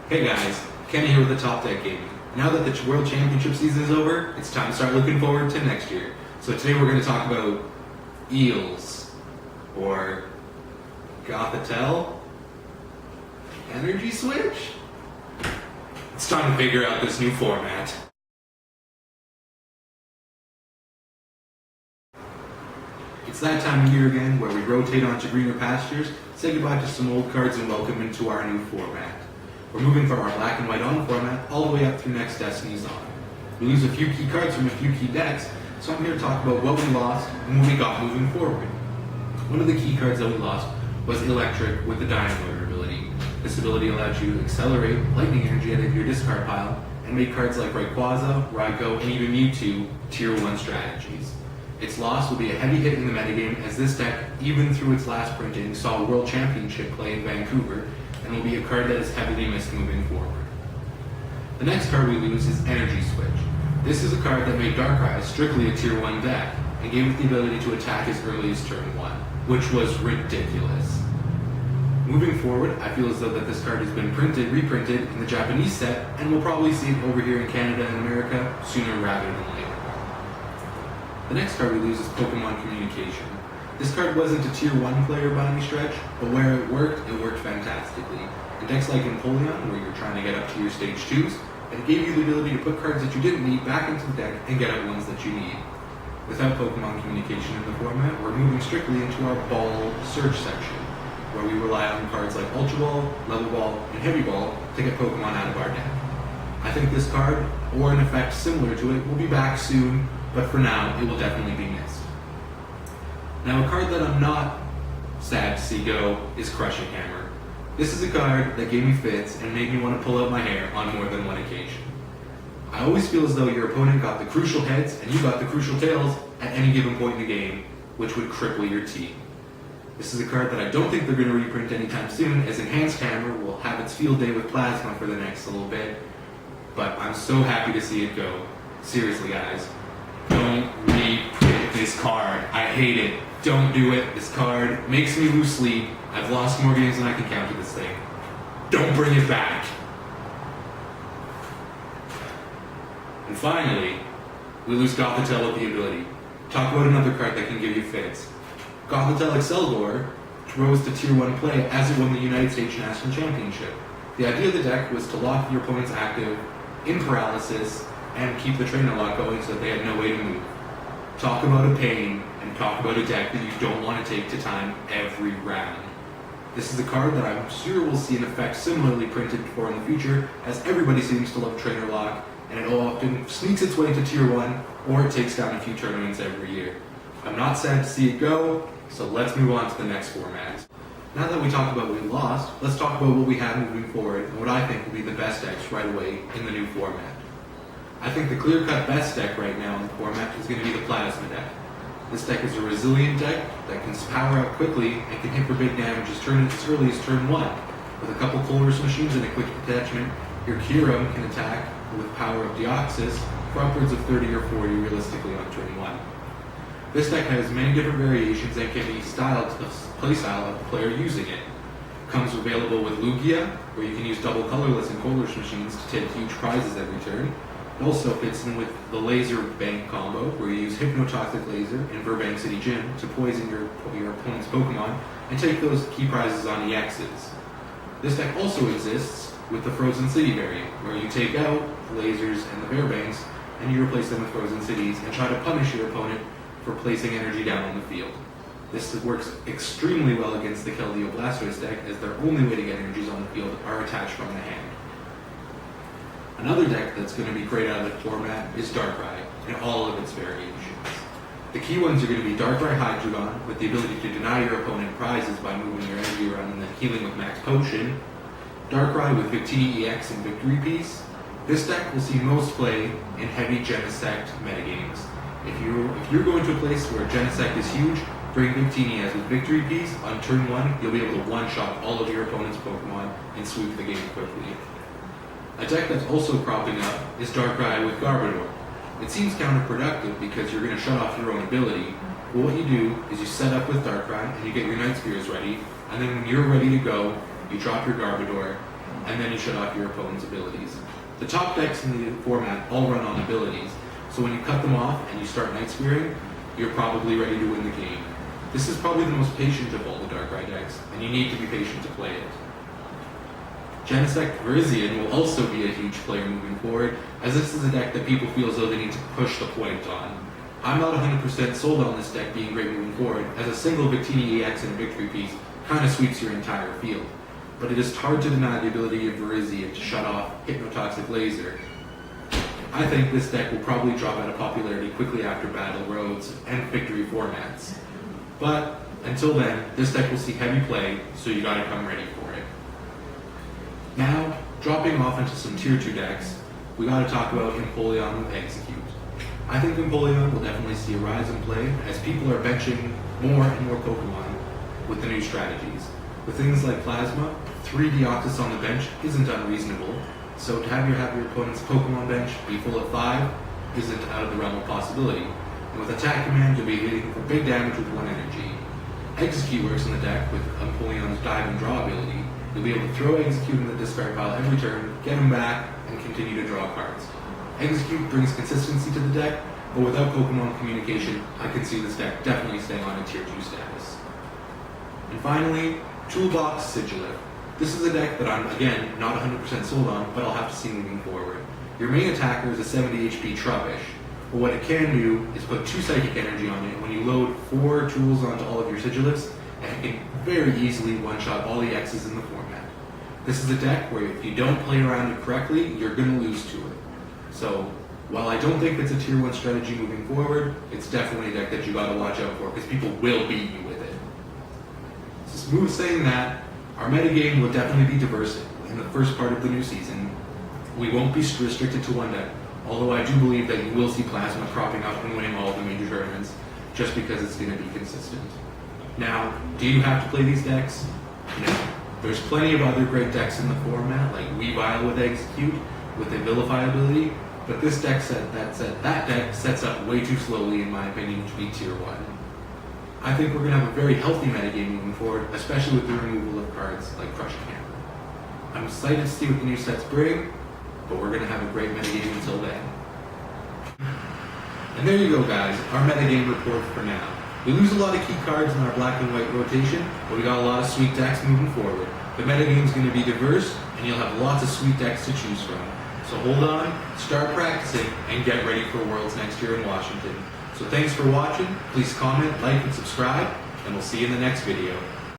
Hey guys, Kenny here with the Top Deck Gaming. Now that the World Championship season is over, it's time to start looking forward to next year. So today we're going to talk about eels, or Gothitelle, energy switch? It's time to figure out this new format. It's that time of year again where we rotate onto greener pastures, say goodbye to some old cards and welcome into our new format. We're moving from our black and white on format all the way up through next Destiny's on. We lose a few key cards from a few key decks, so I'm here to talk about what we lost and what we got moving forward. One of the key cards that we lost was Electric with the Dynamo ability. This ability allowed you to accelerate lightning energy out of your discard pile and make cards like Rayquaza, Raikou, and even Mewtwo tier 1 strategies. Its loss will be a heavy hit in the metagame, as this deck, even through its last printing, saw a World Championship play in Vancouver, and will be a card that is heavily missed moving forward. The next card we lose is Energy Switch. This is a card that made Darkrai strictly a tier 1 deck, and gave it the ability to attack as early as turn 1, which was ridiculous. Moving forward, I feel as though that this card has been reprinted in the Japanese set, and we'll probably see it over here in Canada and America sooner rather than later. The next card we lose is Pokemon Communication. This card wasn't a tier 1 player by any stretch, but where it worked fantastically. In decks like Empoleon, where you're trying to get up to your stage 2s, it gave you the ability to put cards that you didn't need back into the deck and get out ones that you need. Without Pokemon Communication in the format, we're moving strictly into our Ball Search section, where we rely on cards like Ultra Ball, Level Ball, and Heavy Ball to get Pokemon out of our deck. I think this card, or an effect similar to it, will be back soon, but for now, it will definitely be missed. Now, a card that I'm not sad to see go is Crushing Hammer. This is a card that gave me fits and made me want to pull out my hair on more than one occasion. I always feel as though your opponent got the crucial heads and you got the crucial tails at any given point in the game, which would cripple your team. This is a card that I don't think they're going to reprint anytime soon, as Enhanced Hammer will have its field day with Plasma for the next little bit, but I'm so happy to see it go. Seriously, guys, don't reprint this card. I hate it. Don't do it. This card makes me lose sleep. I've lost more games than I can count to this thing. Don't bring it back. And finally, we lose Gothitelle with the ability. Talk about another card that can give you fits. Gothitelle Excelgor rose to tier 1 play as it won the United States National Championship. The idea of the deck was to lock your opponent's active in paralysis and keep the trainer lock going so that they had no way to move. Talk about a pain, and talk about a deck that you don't want to take to time every round. This is a card that I'm sure we'll see an effect similarly printed for in the future, as everybody seems to love trainer lock, and it often sneaks its way to tier 1, or it takes down a few tournaments every year. I'm not sad to see it go, so let's move on to the next format. Now that we talked about what we lost, let's talk about what we have moving forward and what I think will be the best decks right away in the new format. I think the clear-cut best deck right now in the format is going to be the Plasma deck. This deck is a resilient deck that can power up quickly and can hit for big damage as early as turn 1. With a couple Colress machines and a quick detachment, your Kyurem can attack with power of Deoxys for upwards of 30 or 40 realistically on turn 1. This deck has many different variations and can be styled to the playstyle of the player using it. Comes available with Lugia, where you can use double colorless and Colress machines to take huge prizes every turn. It also fits in with the Laser Bank combo, where you use Hypnotoxic Laser and Burbank City Gym to poison your opponent's Pokemon and take those key prizes on EXs. This deck also exists with the Frozen City variant, where you take out the lasers and the Bearbanks and you replace them with Frozen Cities and try to punish your opponent for placing energy down on the field. This works extremely well against the Keldeo Blastoise deck, as their only way to get energies on the field are attached from the hand. Another deck that's going to be great out of the format is Darkrai, in all of its variations. The key ones are going to be Darkrai Hydreigon, with the ability to deny your opponent prizes by moving your energy around and then healing with Max Potion. Darkrai with Victini EX and Victory Piece. This deck will see most play in heavy Genesect metagames. If you're going to a place where Genesect is huge, bring Victini as with Victory Piece. On turn 1, you'll be able to one-shot all of your opponent's Pokemon and sweep the game quickly. A deck that's also cropping up is Darkrai with Garbodor. It seems counterproductive because you're going to shut off your own ability, but what you do is you set up with Darkrai and you get your Night Spears ready, and then when you're ready to go, you drop your Garbodor, and then you shut off your opponent's abilities. The top decks in the format all run on abilities, so when you cut them off and you start Night Spearing, you're probably ready to win the game. This is probably the most patient of all the Darkrai decks, and you need to be patient to play it. Genesect Virizion will also be a huge player moving forward, as this is a deck that people feel as though they need to push the point on. I'm not 100% sold on this deck being great moving forward, as a single Victini EX and Victory Piece kind of sweeps your entire field. But it is hard to deny the ability of Virizion to shut off Hypnotoxic Laser. I think this deck will probably drop out of popularity quickly after Battle Roads and Victory formats. But until then, this deck will see heavy play, so you gotta come ready for it. Now, dropping off into some Tier 2 decks, we gotta talk about Empoleon with Execute. I think Empoleon will definitely see a rise in play as people are benching more and more Pokemon with the new strategies. With things like Plasma, 3 Deoxys on the bench isn't unreasonable, so to have your opponent's Pokemon bench be full of 5 isn't out of the realm of possibility. And with Attack Command, you'll be hitting for big damage with 1 energy. Execute works in the deck with Empoleon's Dive and Draw ability. You'll be able to throw Execute in the discard pile every turn, get him back, and continue to draw cards. Execute brings consistency to the deck, but without Pokemon communication, I can see this deck definitely staying on a Tier 2 status. And finally, Toolbox Sigilif. This is a deck that I'm, again, not 100% sold on, but I'll have to see moving forward. Your main attacker is a 70 HP Trubbish, but what it can do is put 2 Psychic Energy on it when you load 4 tools onto all of your Sigilifs, and it can very easily one-shot all the X's in the format. This is a deck where if you don't play around it correctly, you're going to lose to it. So, while I don't think it's a Tier 1 strategy moving forward, it's definitely a deck that you gotta watch out for, because people will beat you with it. So smooth saying that, our metagame will definitely be diverse in the first part of the new season. We won't be restricted to one deck, although I do believe that you will see Plasma cropping up and winning all of the major tournaments, just because it's going to be consistent. Now, do you have to play these decks? No. There's plenty of other great decks in the format, like Weavile with Execute, with the Vilify ability, but this deck that deck sets up way too slowly, in my opinion, to be Tier 1. I think we're going to have a very healthy metagame moving forward, especially with the removal of cards like Crushing Hammer. I'm excited to see what the new sets bring, but we're going to have a great metagame until then. And there you go, guys, our metagame report for now. We lose a lot of key cards in our black and white rotation, but we got a lot of sweet decks moving forward. The metagame's going to be diverse, and you'll have lots of sweet decks to choose from. So hold on, start practicing, and get ready for Worlds next year in Washington. So thanks for watching, please comment, like, and subscribe, and we'll see you in the next video.